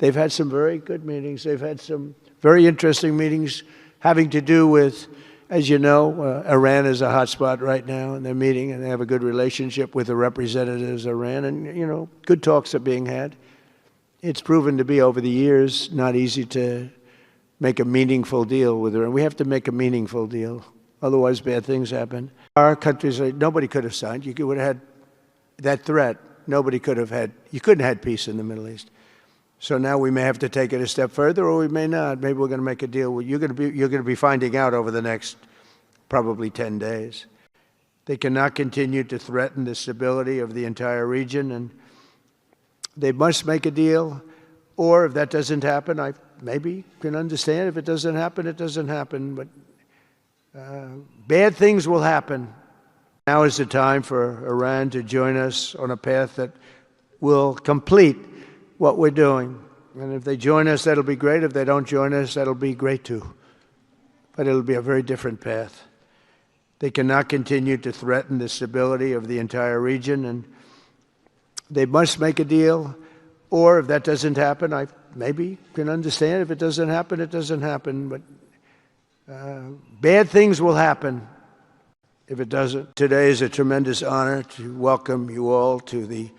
They've had some very good meetings. They've had some very interesting meetings having to do with, as you know, Iran is a hotspot right now, and they're meeting, and they have a good relationship with the representatives of Iran, and, you know, good talks are being had. It's proven to be, over the years, not easy to make a meaningful deal with Iran. We have to make a meaningful deal. Otherwise, bad things happen. Our countries, nobody could have signed. You would have had that threat. Nobody could have had, you couldn't have had peace in the Middle East. So now we may have to take it a step further, or we may not. Maybe we're going to make a deal. You're going to be finding out over the next probably 10 days. They cannot continue to threaten the stability of the entire region, and they must make a deal. Or if that doesn't happen, I maybe can understand. If it doesn't happen, it doesn't happen. But bad things will happen. Now is the time for Iran to join us on a path that will complete what we're doing. And if they join us, that'll be great. If they don't join us, that'll be great too. But it'll be a very different path. They cannot continue to threaten the stability of the entire region, and they must make a deal. Or if that doesn't happen, I maybe can understand. If it doesn't happen, it doesn't happen. But bad things will happen if it doesn't. Today is a tremendous honor to welcome you all to the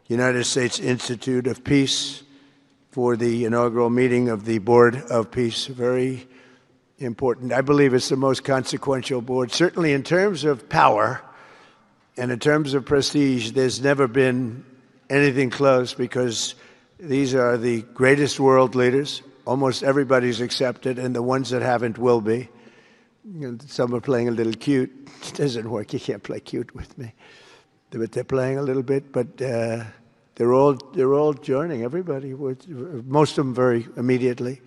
United States Institute of Peace for the inaugural meeting of the Board of Peace. Very important. I believe it's the most consequential board, certainly in terms of power and in terms of prestige. There's never been anything close, because these are the greatest world leaders. Almost everybody's accepted, and the ones that haven't will be. Some are playing a little cute. It doesn't work. You can't play cute with me. But they're playing a little bit, but they're all joining, everybody. Most of them very immediately.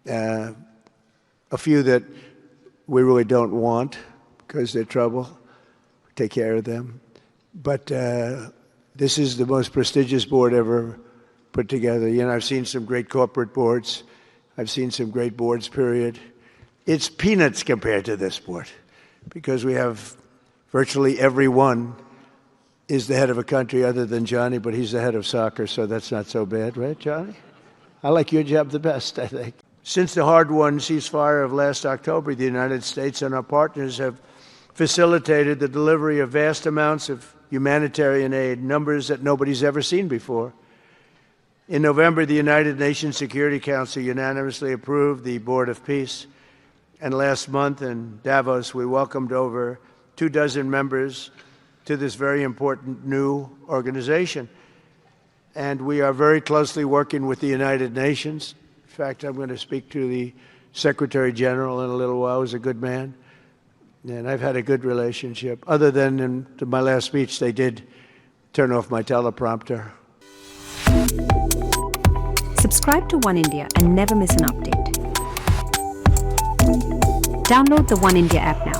A few that we really don't want because they're trouble. Take care of them. But this is the most prestigious board ever put together. You know, I've seen some great corporate boards. I've seen some great boards, period. It's peanuts compared to this board, because we have virtually everyone is the head of a country other than Johnny, but he's the head of soccer, so that's not so bad, right, Johnny? I like your job the best, I think. Since the hard-won ceasefire of last October, the United States and our partners have facilitated the delivery of vast amounts of humanitarian aid, numbers that nobody's ever seen before. In November, the United Nations Security Council unanimously approved the Board of Peace, and last month in Davos, we welcomed over 24 members to this very important new organization. And we are very closely working with the United Nations. In fact, I'm going to speak to the Secretary General in a little while. He's a good man, and I've had a good relationship. Other than in my last speech, they did turn off my teleprompter. Subscribe to One India and never miss an update. Download the One India app now.